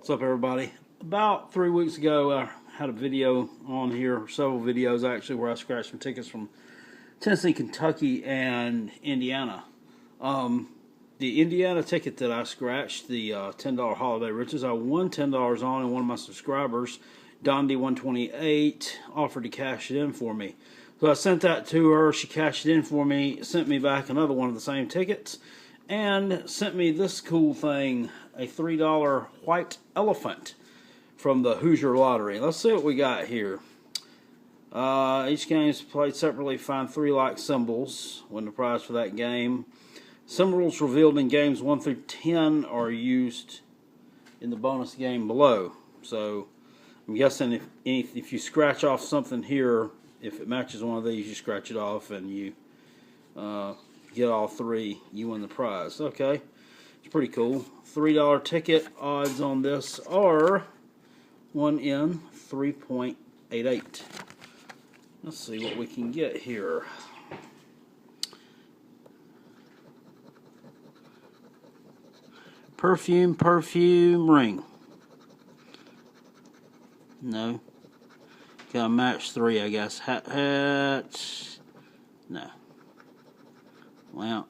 What's up, everybody? About 3 weeks ago, I had a video on here, several videos actually, where I scratched some tickets from Tennessee, Kentucky, and Indiana. The Indiana ticket that I scratched, the $10 Holiday Riches, I won $10 on, and one of my subscribers, Dondi128, offered to cash it in for me. So I sent that to her. She cashed it in for me, sent me back another one of the same tickets, and sent me this cool thing, a $3 white elephant from the Hoosier Lottery. Let's see what we got here. Each game is played separately. Find 3 like symbols. Win the prize for that game. Symbols revealed in games 1 through 10 are used in the bonus game below. So I'm guessing if you scratch off something here, if it matches one of these, you scratch it off and you get all 3, you win the prize. Okay, it's pretty cool. $3 ticket. Odds on this are 1 in 3.88. Let's see what we can get here. Perfume ring. No. Gotta match 3, I guess. Hat. No. Lamp.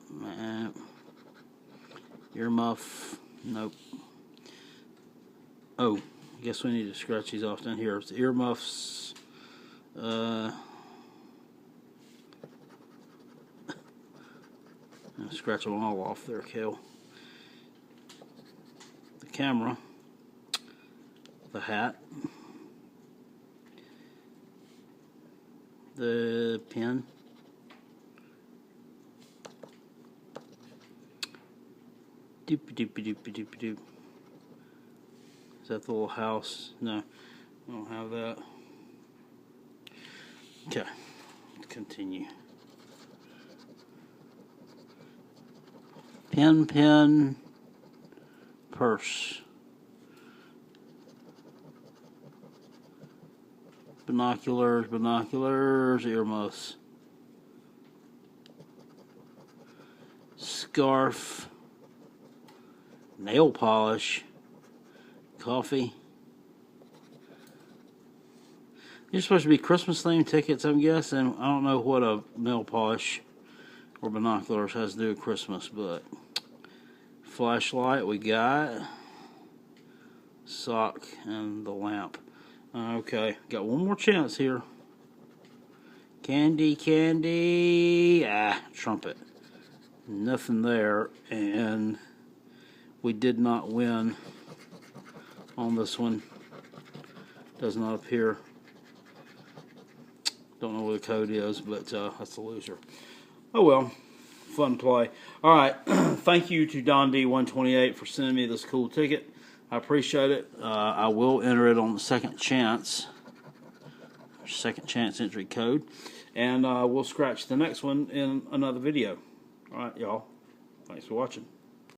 Earmuff. Nope. Oh, I guess we need to scratch these off down here. It's the earmuffs. Scratch them all off there, Kel. The camera. The hat. The pen. Doop. Is that the little house? No, I don't have that. Okay, continue. Pen, purse. Binoculars, earmuffs. Scarf. Nail polish. Coffee. These are supposed to be Christmas themed tickets, I'm guessing. I don't know what a nail polish or binoculars has to do with Christmas, but flashlight we got. Sock and the lamp. Okay, got one more chance here. Candy. Trumpet. Nothing there, and we did not win on this one. Does not appear. Don't know what the code is, but that's a loser. Oh well, fun play. Alright, thank you to Dondi128 for sending me this cool ticket. I appreciate it. I will enter it on the second chance entry code, and we'll scratch the next one in another video. Alright, y'all. Thanks for watching.